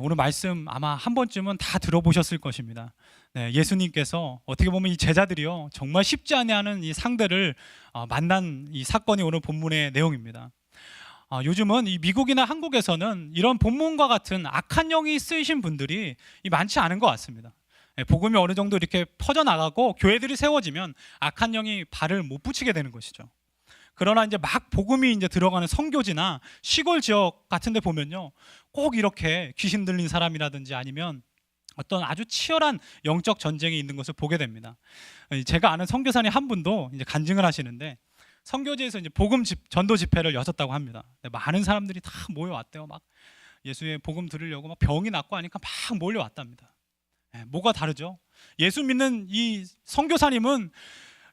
오늘 말씀 아마 한 번쯤은 다 들어보셨을 것입니다. 예수님께서 어떻게 보면 이 제자들이요 정말 쉽지 않아하는 이 상대를 만난 이 사건이 오늘 본문의 내용입니다. 요즘은 이 미국이나 한국에서는 이런 본문과 같은 악한 영이 쓰이신 분들이 많지 않은 것 같습니다. 복음이 어느 정도 이렇게 퍼져나가고 교회들이 세워지면 악한 영이 발을 못 붙이게 되는 것이죠. 그러나 이제 막 복음이 이제 들어가는 선교지나 시골 지역 같은 데 보면요 꼭 이렇게 귀신 들린 사람이라든지 아니면 어떤 아주 치열한 영적 전쟁이 있는 것을 보게 됩니다. 제가 아는 선교사님 한 분도 이제 간증을 하시는데 선교지에서 이제 복음 전도 집회를 여셨다고 합니다. 많은 사람들이 다 모여왔대요. 막 예수의 복음 들으려고 막 병이 낫고 하니까 막 몰려왔답니다. 뭐가 다르죠? 예수 믿는 이 선교사님은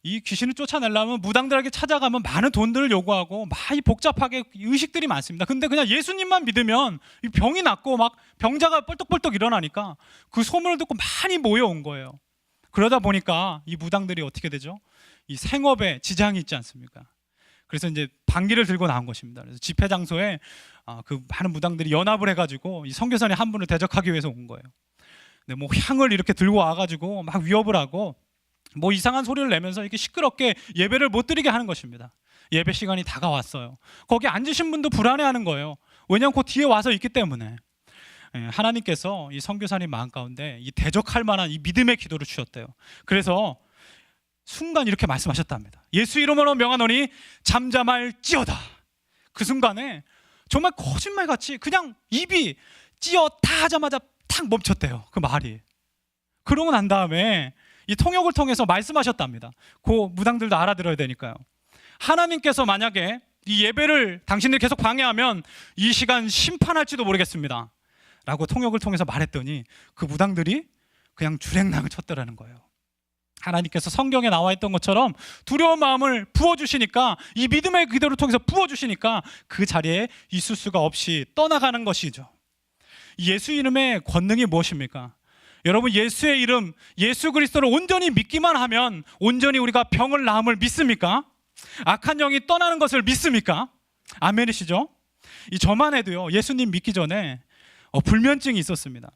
이 귀신을 쫓아내려면 무당들에게 찾아가면 많은 돈들을 요구하고 많이 복잡하게 의식들이 많습니다. 근데 그냥 예수님만 믿으면 이 병이 낫고 막 병자가 뻘떡뻘떡 일어나니까 그 소문을 듣고 많이 모여온 거예요. 그러다 보니까 이 무당들이 어떻게 되죠? 이 생업에 지장이 있지 않습니까? 그래서 이제 방귀를 들고 나온 것입니다. 그래서 집회 장소에 그 많은 무당들이 연합을 해가지고 이 선교사님 한 분을 대적하기 위해서 온 거예요. 근데 뭐 향을 이렇게 들고 와가지고 막 위협을 하고 뭐 이상한 소리를 내면서 이렇게 시끄럽게 예배를 못 드리게 하는 것입니다. 예배 시간이 다가왔어요. 거기 앉으신 분도 불안해하는 거예요. 왜냐하면 그 뒤에 와서 있기 때문에. 하나님께서 이 선교사님 마음 가운데 이 대적할 만한 이 믿음의 기도를 주셨대요. 그래서 순간 이렇게 말씀하셨답니다. 예수 이름으로 명하노니 잠잠할지어다. 그 순간에 정말 거짓말같이 그냥 입이 찌었다 하자마자 탁 멈췄대요. 그 말이. 그러고 난 다음에 이 통역을 통해서 말씀하셨답니다. 그 무당들도 알아들어야 되니까요. 하나님께서 만약에 이 예배를 당신들이 계속 방해하면 이 시간 심판할지도 모르겠습니다 라고 통역을 통해서 말했더니 그 무당들이 그냥 주랭랑을 쳤더라는 거예요. 하나님께서 성경에 나와 있던 것처럼 두려운 마음을 부어주시니까 이 믿음의 기도를 통해서 부어주시니까 그 자리에 있을 수가 없이 떠나가는 것이죠. 예수 이름의 권능이 무엇입니까? 여러분 예수의 이름 예수 그리스도를 온전히 믿기만 하면 온전히 우리가 병을 나음을 믿습니까? 악한 영이 떠나는 것을 믿습니까? 아멘이시죠? 저만 해도요 예수님 믿기 전에 불면증이 있었습니다.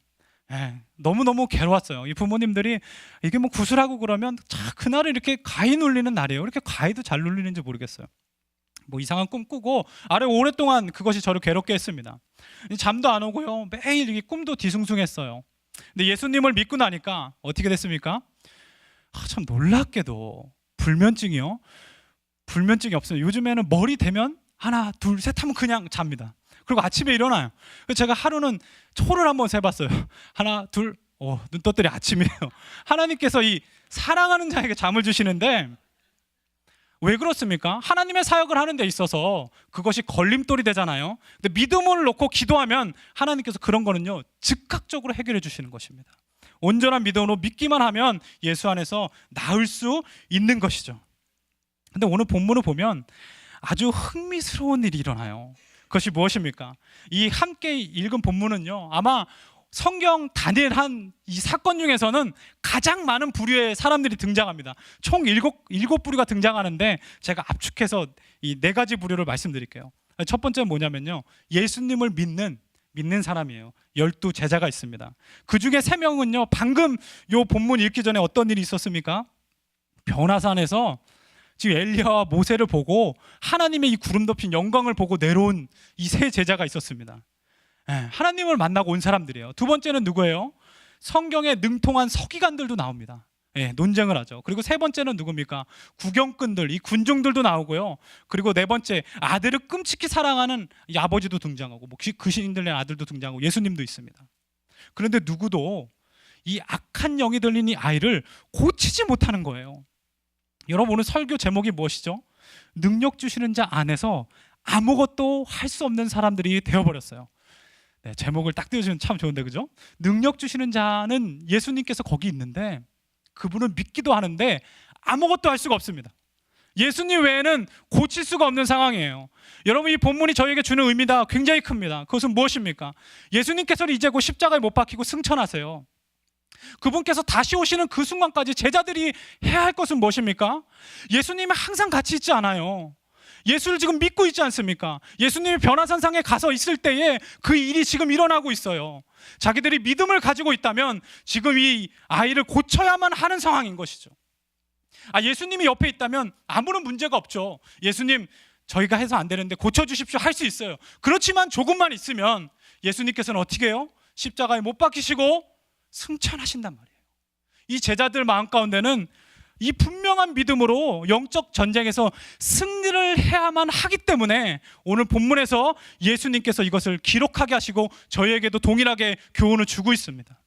너무너무 괴로웠어요. 이 부모님들이 이게 뭐 구슬하고 그러면 그날은 이렇게 가위 눌리는 날이에요. 이렇게 가위도 잘 눌리는지 모르겠어요. 뭐 이상한 꿈 꾸고 아래 오랫동안 그것이 저를 괴롭게 했습니다. 잠도 안 오고요 매일 이 꿈도 뒤숭숭했어요. 근데 예수님을 믿고 나니까 어떻게 됐습니까? 참 놀랍게도 불면증이요 불면증이 없어요. 요즘에는 머리 대면 하나 둘 셋 하면 그냥 잡니다. 그리고 아침에 일어나요. 그래서 제가 하루는 초를 한번 세봤어요. 하나 둘 눈 떴더니 아침이에요. 하나님께서 이 사랑하는 자에게 잠을 주시는데 왜 그렇습니까? 하나님의 사역을 하는 데 있어서 그것이 걸림돌이 되잖아요. 근데 믿음을 놓고 기도하면 하나님께서 그런 거는요 즉각적으로 해결해 주시는 것입니다. 온전한 믿음으로 믿기만 하면 예수 안에서 나을 수 있는 것이죠. 근데 오늘 본문을 보면 아주 흥미스러운 일이 일어나요. 그것이 무엇입니까? 이 함께 읽은 본문은요 아마 성경 단일한 이 사건 중에서는 가장 많은 부류의 사람들이 등장합니다. 총 일곱 부류가 등장하는데 제가 압축해서 이 4가지 부류를 말씀드릴게요. 첫 번째는 뭐냐면요 예수님을 믿는 사람이에요. 12 제자가 있습니다. 그 중에 3명은요 방금 요 본문 읽기 전에 어떤 일이 있었습니까? 변화산에서 지금 엘리야와 모세를 보고 하나님의 이 구름 덮인 영광을 보고 내려온 이 3 제자가 있었습니다. 하나님을 만나고 온 사람들이에요. 두 번째는 누구예요? 성경에 능통한 서기관들도 나옵니다. 논쟁을 하죠. 그리고 3번째는 누굽니까? 구경꾼들, 이 군중들도 나오고요. 그리고 4번째 아들을 끔찍히 사랑하는 이 아버지도 등장하고 뭐 귀신 들린 아들도 등장하고 예수님도 있습니다. 그런데 누구도 이 악한 영이 들린 이 아이를 고치지 못하는 거예요. 여러분 오늘 설교 제목이 무엇이죠? 능력 주시는 자 안에서 아무것도 할 수 없는 사람들이 되어버렸어요. 제목을 딱 띄워주면 참 좋은데 그죠? 능력 주시는 자는 예수님께서 거기 있는데 그분은 믿기도 하는데 아무것도 할 수가 없습니다. 예수님 외에는 고칠 수가 없는 상황이에요. 여러분 이 본문이 저희에게 주는 의미가 굉장히 큽니다. 그것은 무엇입니까? 예수님께서는 이제 곧 십자가에 못 박히고 승천하세요. 그분께서 다시 오시는 그 순간까지 제자들이 해야 할 것은 무엇입니까? 예수님은 항상 같이 있지 않아요. 예수를 지금 믿고 있지 않습니까? 예수님이 변화산상에 가서 있을 때에 그 일이 지금 일어나고 있어요. 자기들이 믿음을 가지고 있다면 지금 이 아이를 고쳐야만 하는 상황인 것이죠. 예수님이 옆에 있다면 아무런 문제가 없죠. 예수님, 저희가 해서 안 되는데 고쳐주십시오 할 수 있어요. 그렇지만 조금만 있으면 예수님께서는 어떻게 해요? 십자가에 못 박히시고 승천하신단 말이에요. 이 제자들 마음 가운데는 이 분명한 믿음으로 영적 전쟁에서 승리를 해야만 하기 때문에 오늘 본문에서 예수님께서 이것을 기록하게 하시고 저희에게도 동일하게 교훈을 주고 있습니다.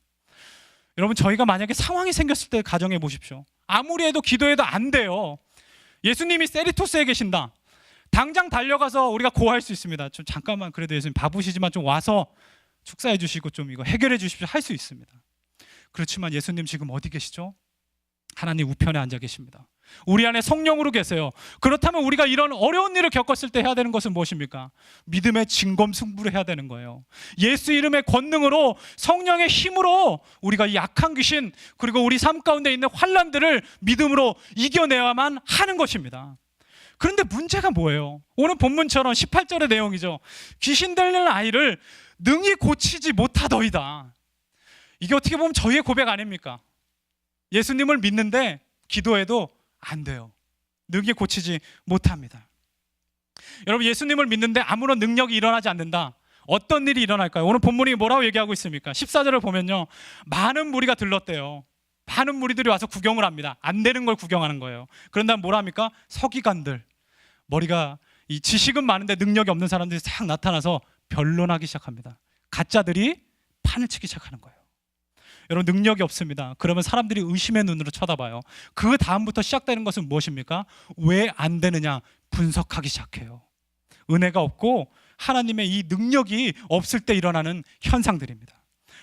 여러분, 저희가 만약에 상황이 생겼을 때 가정해 보십시오. 아무리 해도 기도해도 안 돼요. 예수님이 세리토스에 계신다. 당장 달려가서 우리가 고할 수 있습니다. 좀 잠깐만, 그래도 예수님 바쁘시지만 좀 와서 축사해 주시고 좀 이거 해결해 주십시오 할 수 있습니다. 그렇지만 예수님 지금 어디 계시죠? 하나님 우편에 앉아 계십니다. 우리 안에 성령으로 계세요. 그렇다면 우리가 이런 어려운 일을 겪었을 때 해야 되는 것은 무엇입니까? 믿음의 진검승부를 해야 되는 거예요. 예수 이름의 권능으로, 성령의 힘으로 우리가 이 악한 귀신 그리고 우리 삶 가운데 있는 환난들을 믿음으로 이겨내야만 하는 것입니다. 그런데 문제가 뭐예요? 오늘 본문처럼 18절의 내용이죠. 귀신 들리는 아이를 능히 고치지 못하더이다. 이게 어떻게 보면 저희의 고백 아닙니까? 예수님을 믿는데 기도해도 안 돼요. 능히 고치지 못합니다. 여러분, 예수님을 믿는데 아무런 능력이 일어나지 않는다. 어떤 일이 일어날까요? 오늘 본문이 뭐라고 얘기하고 있습니까? 14절을 보면요, 많은 무리가 들렀대요. 많은 무리들이 와서 구경을 합니다. 안 되는 걸 구경하는 거예요. 그런 다음 뭐라 합니까? 서기관들, 머리가 이 지식은 많은데 능력이 없는 사람들이 싹 나타나서 변론하기 시작합니다. 가짜들이 판을 치기 시작하는 거예요. 여러분, 능력이 없습니다. 그러면 사람들이 의심의 눈으로 쳐다봐요. 그 다음부터 시작되는 것은 무엇입니까? 왜 안 되느냐 분석하기 시작해요. 은혜가 없고 하나님의 이 능력이 없을 때 일어나는 현상들입니다.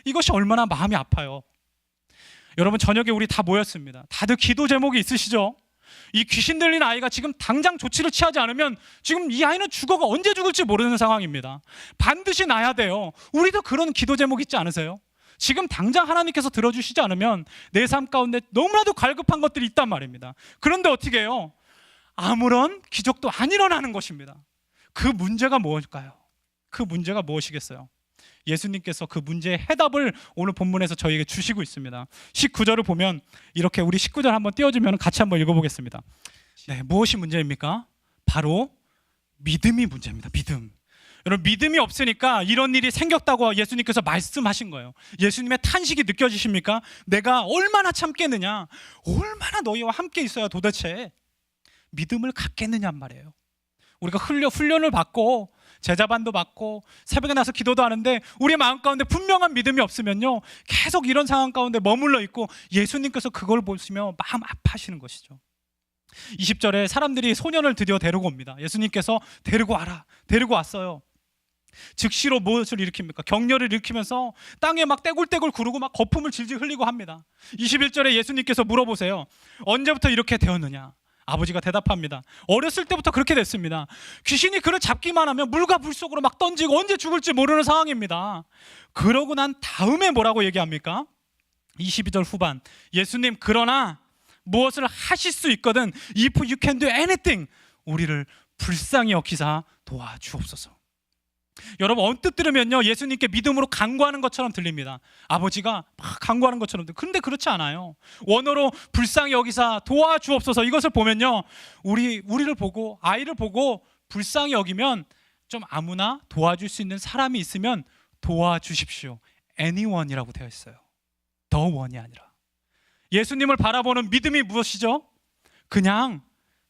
이것이 얼마나 마음이 아파요. 여러분, 저녁에 우리 다 모였습니다. 다들 기도 제목이 있으시죠? 이 귀신 들린 아이가 지금 당장 조치를 취하지 않으면 지금 이 아이는 죽어가 언제 죽을지 모르는 상황입니다. 반드시 나야 돼요. 우리도 그런 기도 제목 있지 않으세요? 지금 당장 하나님께서 들어주시지 않으면 내 삶 가운데 너무나도 갈급한 것들이 있단 말입니다. 그런데 어떻게 해요? 아무런 기적도 안 일어나는 것입니다. 그 문제가 무엇일까요? 그 문제가 무엇이겠어요? 예수님께서 그 문제의 해답을 오늘 본문에서 저희에게 주시고 있습니다. 19절을 보면 이렇게, 우리 19절 한번 띄워주면 같이 한번 읽어보겠습니다. 네, 무엇이 문제입니까? 바로 믿음이 문제입니다. 믿음. 여러분, 믿음이 없으니까 이런 일이 생겼다고 예수님께서 말씀하신 거예요. 예수님의 탄식이 느껴지십니까? 내가 얼마나 참겠느냐, 얼마나 너희와 함께 있어야 도대체 믿음을 갖겠느냐 말이에요. 우리가 훈련을 받고 제자반도 받고 새벽에 나서 기도도 하는데 우리 마음 가운데 분명한 믿음이 없으면요, 계속 이런 상황 가운데 머물러 있고 예수님께서 그걸 보시며 마음 아파하시는 것이죠. 20절에 사람들이 소년을 드디어 데리고 옵니다. 예수님께서 데리고 와라, 데리고 왔어요. 즉시로 무엇을 일으킵니까? 격려를 일으키면서 땅에 막 떼굴떼굴 구르고 막 거품을 질질 흘리고 합니다. 21절에 예수님께서 물어보세요. 언제부터 이렇게 되었느냐? 아버지가 대답합니다. 어렸을 때부터 그렇게 됐습니다. 귀신이 그를 잡기만 하면 물과 불 속으로 막 던지고 언제 죽을지 모르는 상황입니다. 그러고 난 다음에 뭐라고 얘기합니까? 22절 후반, 예수님, 그러나 무엇을 하실 수 있거든, if you can do anything, 우리를 불쌍히 여기사 도와주옵소서. 여러분, 언뜻 들으면요, 예수님께 믿음으로 간구하는 것처럼 들립니다. 아버지가 막 간구하는 것처럼. 그런데 그렇지 않아요. 원어로 불쌍히 여기사 도와주옵소서, 이것을 보면요, 우리를 보고, 아이를 보고 불쌍히 여기면 좀 아무나 도와줄 수 있는 사람이 있으면 도와주십시오. anyone이라고 되어 있어요. the one이 아니라. 예수님을 바라보는 믿음이 무엇이죠? 그냥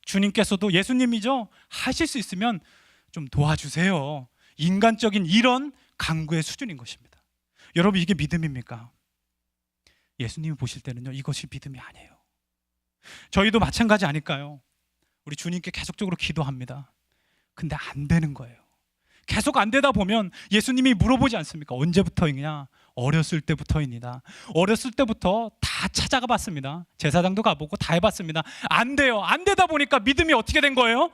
주님께서도, 예수님이죠, 하실 수 있으면 좀 도와주세요. 인간적인 이런 간구의 수준인 것입니다. 여러분, 이게 믿음입니까? 예수님이 보실 때는요, 이것이 믿음이 아니에요. 저희도 마찬가지 아닐까요? 우리 주님께 계속적으로 기도합니다. 근데 안 되는 거예요. 계속 안 되다 보면 예수님이 물어보지 않습니까? 언제부터이냐? 어렸을 때부터입니다. 어렸을 때부터 다 찾아가 봤습니다. 제사장도 가보고 다 해봤습니다. 안 돼요. 안 되다 보니까 믿음이 어떻게 된 거예요?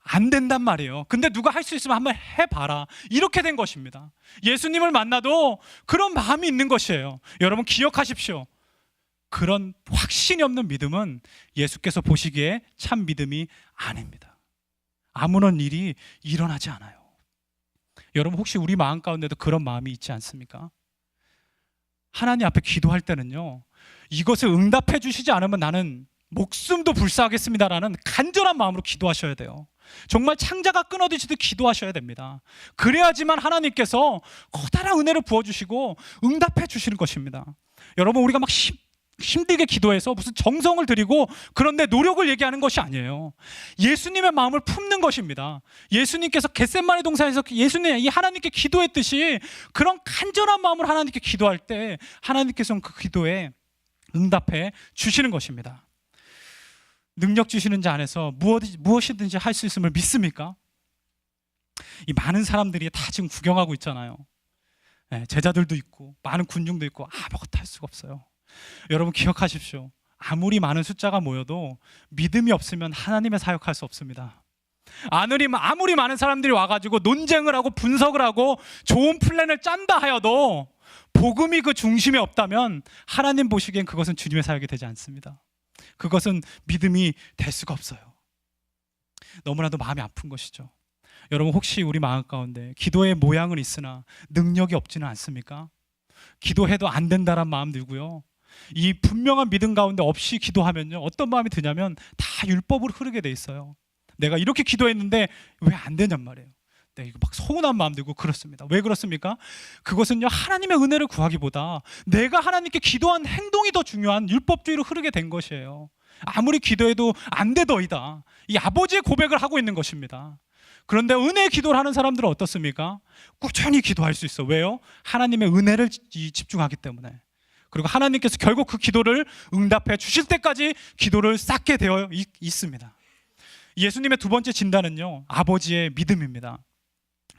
안 된단 말이에요. 근데 누가 할 수 있으면 한번 해봐라, 이렇게 된 것입니다. 예수님을 만나도 그런 마음이 있는 것이에요. 여러분, 기억하십시오. 그런 확신이 없는 믿음은 예수께서 보시기에 참 믿음이 아닙니다. 아무런 일이 일어나지 않아요. 여러분 혹시 우리 마음 가운데도 그런 마음이 있지 않습니까? 하나님 앞에 기도할 때는요, 이것을 응답해 주시지 않으면 나는 목숨도 불사하겠습니다라는 간절한 마음으로 기도하셔야 돼요. 정말 창자가 끊어지듯 기도하셔야 됩니다. 그래야지만 하나님께서 커다란 은혜를 부어주시고 응답해 주시는 것입니다. 여러분 우리가 막 힘들게 기도해서 무슨 정성을 들이고 그런데 노력을 얘기하는 것이 아니에요. 예수님의 마음을 품는 것입니다. 예수님께서 겟세마네 동산에서 예수님 이 하나님께 기도했듯이 그런 간절한 마음으로 하나님께 기도할 때 하나님께서는 그 기도에 응답해 주시는 것입니다. 능력 주시는 자 안에서 무엇이든지 할 수 있음을 믿습니까? 이 많은 사람들이 다 지금 구경하고 있잖아요. 제자들도 있고 많은 군중도 있고 아무것도 할 수가 없어요. 여러분 기억하십시오. 아무리 많은 숫자가 모여도 믿음이 없으면 하나님의 사역할 수 없습니다. 아무리 많은 사람들이 와가지고 논쟁을 하고 분석을 하고 좋은 플랜을 짠다 하여도 복음이 그 중심에 없다면 하나님 보시기엔 그것은 주님의 사역이 되지 않습니다. 그것은 믿음이 될 수가 없어요. 너무나도 마음이 아픈 것이죠. 여러분 혹시 우리 마음 가운데 기도의 모양은 있으나 능력이 없지는 않습니까? 기도해도 안 된다란 마음 들고요, 이 분명한 믿음 가운데 없이 기도하면요 어떤 마음이 드냐면 다 율법으로 흐르게 돼 있어요. 내가 이렇게 기도했는데 왜 안 되냔 말이에요. 이거 막 서운한 마음 들고 그렇습니다. 왜 그렇습니까? 그것은요 하나님의 은혜를 구하기보다 내가 하나님께 기도한 행동이 더 중요한 율법주의로 흐르게 된 것이에요. 아무리 기도해도 안 되더이다, 이 아버지의 고백을 하고 있는 것입니다. 그런데 은혜의 기도를 하는 사람들은 어떻습니까? 꾸준히 기도할 수 있어. 왜요? 하나님의 은혜를 집중하기 때문에. 그리고 하나님께서 결국 그 기도를 응답해 주실 때까지 기도를 쌓게 되어 있습니다. 예수님의 두 번째 진단은요 아버지의 믿음입니다.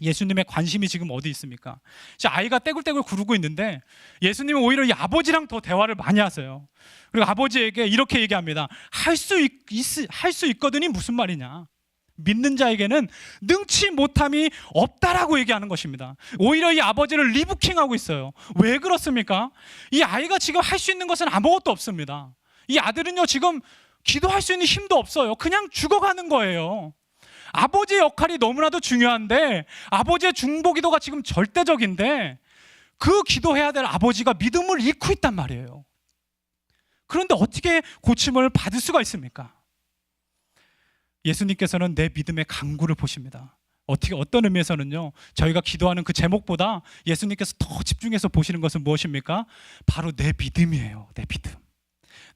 예수님의 관심이 지금 어디 있습니까? 아이가 떼굴떼굴 구르고 있는데 예수님은 오히려 이 아버지랑 더 대화를 많이 하세요. 그리고 아버지에게 이렇게 얘기합니다. 할 수 있거든이 무슨 말이냐? 믿는 자에게는 능치 못함이 없다라고 얘기하는 것입니다. 오히려 이 아버지를 리부킹하고 있어요. 왜 그렇습니까? 이 아이가 지금 할 수 있는 것은 아무것도 없습니다. 이 아들은요 지금 기도할 수 있는 힘도 없어요. 그냥 죽어가는 거예요. 아버지의 역할이 너무나도 중요한데 아버지의 중보기도가 지금 절대적인데 그 기도해야 될 아버지가 믿음을 잃고 있단 말이에요. 그런데 어떻게 고침을 받을 수가 있습니까? 예수님께서는 내 믿음의 강구를 보십니다. 어떤 의미에서는요 저희가 기도하는 그 제목보다 예수님께서 더 집중해서 보시는 것은 무엇입니까? 바로 내 믿음이에요.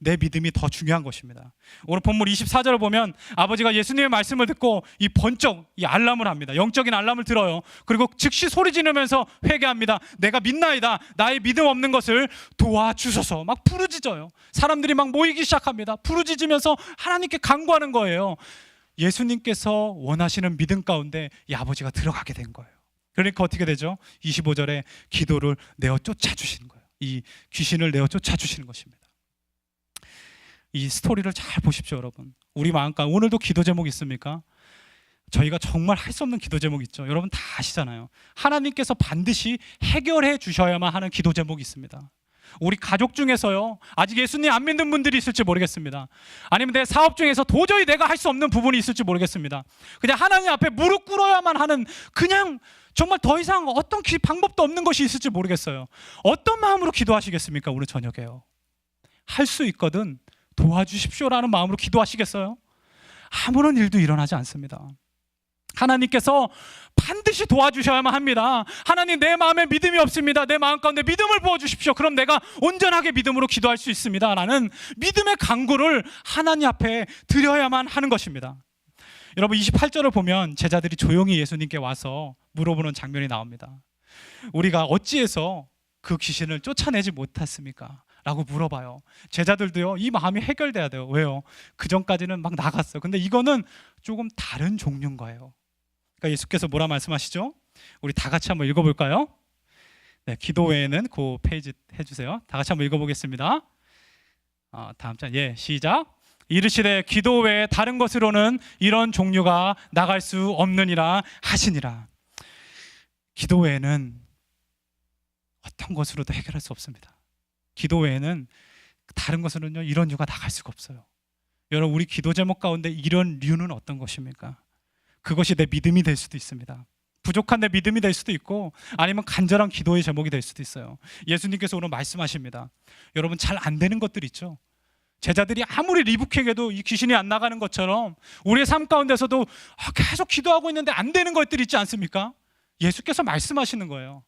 내 믿음이 더 중요한 것입니다. 오늘 본문 24절을 보면 아버지가 예수님의 말씀을 듣고 이 번쩍 이 알람을 합니다. 영적인 알람을 들어요. 그리고 즉시 소리 지르면서 회개합니다. 내가 믿나이다. 나의 믿음 없는 것을 도와주소서. 막 부르짖어요. 사람들이 막 모이기 시작합니다. 부르짖으면서 하나님께 간구하는 거예요. 예수님께서 원하시는 믿음 가운데 이 아버지가 들어가게 된 거예요. 그러니까 어떻게 되죠? 25절에 기도를 내어 쫓아주시는 거예요. 이 귀신을 내어 쫓아주시는 것입니다. 이 스토리를 잘 보십시오. 여러분 우리 마음 가운데 오늘도 기도 제목 있습니까? 저희가 정말 할 수 없는 기도 제목 있죠. 여러분 다 아시잖아요. 하나님께서 반드시 해결해 주셔야만 하는 기도 제목이 있습니다. 우리 가족 중에서요 아직 예수님 안 믿는 분들이 있을지 모르겠습니다. 아니면 내 사업 중에서 도저히 내가 할 수 없는 부분이 있을지 모르겠습니다. 그냥 하나님 앞에 무릎 꿇어야만 하는, 그냥 정말 더 이상 어떤 방법도 없는 것이 있을지 모르겠어요. 어떤 마음으로 기도하시겠습니까? 오늘 저녁에요. 할 수 있거든 도와주십시오라는 마음으로 기도하시겠어요? 아무런 일도 일어나지 않습니다. 하나님께서 반드시 도와주셔야만 합니다. 하나님 내 마음에 믿음이 없습니다. 내 마음 가운데 믿음을 부어주십시오. 그럼 내가 온전하게 믿음으로 기도할 수 있습니다 라는 믿음의 간구를 하나님 앞에 드려야만 하는 것입니다. 여러분 28절을 보면 제자들이 조용히 예수님께 와서 물어보는 장면이 나옵니다. 우리가 어찌해서 그 귀신을 쫓아내지 못했습니까? 라고 물어봐요. 제자들도요 이 마음이 해결돼야 돼요. 왜요? 그 전까지는 막 나갔어요. 근데 이거는 조금 다른 종류인 거예요. 그러니까 예수께서 뭐라 말씀하시죠? 우리 다 같이 한번 읽어볼까요? 네, 기도 외에는 그 페이지 해주세요. 다 같이 한번 읽어보겠습니다. 다음 장, 시작. 이르시되 기도 외에 다른 것으로는 이런 종류가 나갈 수 없느니라 하시니라. 기도 외에는 어떤 것으로도 해결할 수 없습니다. 기도 외에는 다른 것으로는요 이런 류가 나갈 수가 없어요. 여러분 우리 기도 제목 가운데 이런 류는 어떤 것입니까? 그것이 내 믿음이 될 수도 있습니다. 부족한 내 믿음이 될 수도 있고, 아니면 간절한 기도의 제목이 될 수도 있어요. 예수님께서 오늘 말씀하십니다. 여러분, 잘 안 되는 것들 있죠. 제자들이 아무리 리북해도 이 귀신이 안 나가는 것처럼 우리의 삶 가운데서도 계속 기도하고 있는데 안 되는 것들 있지 않습니까? 예수께서 말씀하시는 거예요.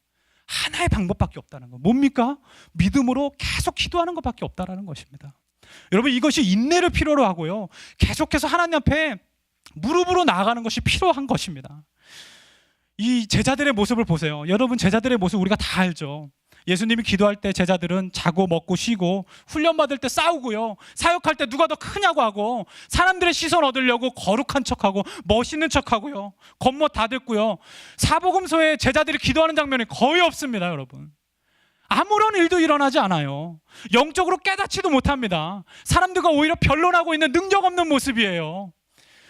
하나의 방법밖에 없다는 거. 뭡니까? 믿음으로 계속 기도하는 것밖에 없다라는 것입니다. 여러분, 이것이 인내를 필요로 하고요, 계속해서 하나님 앞에 무릎으로 나아가는 것이 필요한 것입니다. 이 제자들의 모습을 보세요. 여러분, 제자들의 모습 우리가 다 알죠. 예수님이 기도할 때 제자들은 자고 먹고 쉬고, 훈련받을 때 싸우고요, 사역할 때 누가 더 크냐고 하고, 사람들의 시선 얻으려고 거룩한 척하고 멋있는 척하고요, 겉멋 다 듣고요. 사복음서에 제자들이 기도하는 장면이 거의 없습니다. 여러분, 아무런 일도 일어나지 않아요. 영적으로 깨닫지도 못합니다. 사람들과 오히려 변론하고 있는 능력 없는 모습이에요.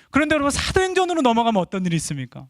그런데 여러분, 사도행전으로 넘어가면 어떤 일이 있습니까?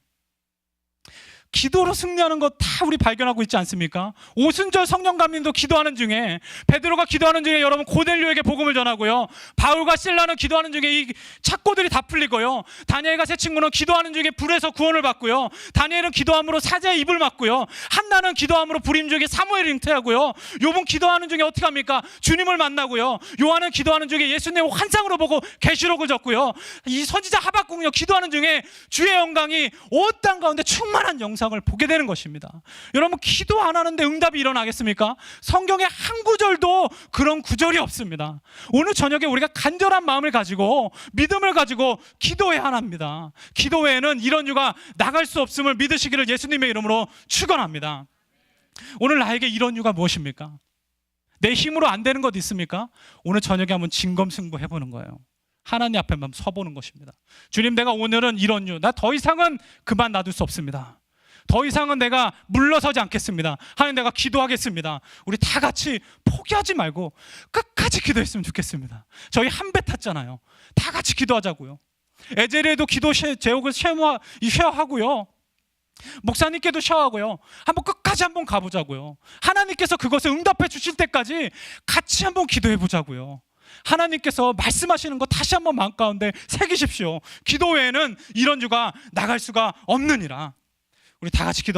기도로 승리하는 것 다 우리 발견하고 있지 않습니까? 오순절 성령 감림도 기도하는 중에, 베드로가 기도하는 중에 여러분 고넬료에게 복음을 전하고요, 바울과 실라는 기도하는 중에 이 착고들이 다 풀리고요, 다니엘과 세 친구는 기도하는 중에 불에서 구원을 받고요, 다니엘은 기도함으로 사자의 입을 막고요, 한나는 기도함으로 불임 중에 사무엘을 잉태하고요, 욥은 기도하는 중에 어떻게 합니까? 주님을 만나고요, 요한은 기도하는 중에 예수님을 환상으로 보고 계시록을 적고요, 이 선지자 하박국은요, 기도하는 중에 주의 영광이 온 땅 가운데 충만한 영상을 보게 되는 것입니다. 여러분, 기도 안 하는데 응답이 일어나겠습니까? 성경에 한 구절도 그런 구절이 없습니다. 오늘 저녁에 우리가 간절한 마음을 가지고, 믿음을 가지고 기도해야 합니다. 기도 외에는 이런 유가 나갈 수 없음을 믿으시기를 예수님의 이름으로 축원합니다. 오늘 나에게 이런 유가 무엇입니까? 내 힘으로 안 되는 것 있습니까? 오늘 저녁에 한번 진검승부 해보는 거예요. 하나님 앞에만 서보는 것입니다. 주님, 내가 오늘은 이런 유, 나 더 이상은 그만 놔둘 수 없습니다. 더 이상은 내가 물러서지 않겠습니다. 하나님, 내가 기도하겠습니다. 우리 다 같이 포기하지 말고 끝까지 기도했으면 좋겠습니다. 저희 한 배 탔잖아요. 다 같이 기도하자고요. 에제리에도 기도 제옥을 쉐어하고요, 목사님께도 쉐어하고요, 한번 끝까지 한번 가보자고요. 하나님께서 그것을 응답해 주실 때까지 같이 한번 기도해 보자고요. 하나님께서 말씀하시는 거 다시 한번 마음 가운데 새기십시오. 기도 외에는 이런 유가 나갈 수가 없느니라. 우리 다 같이 기도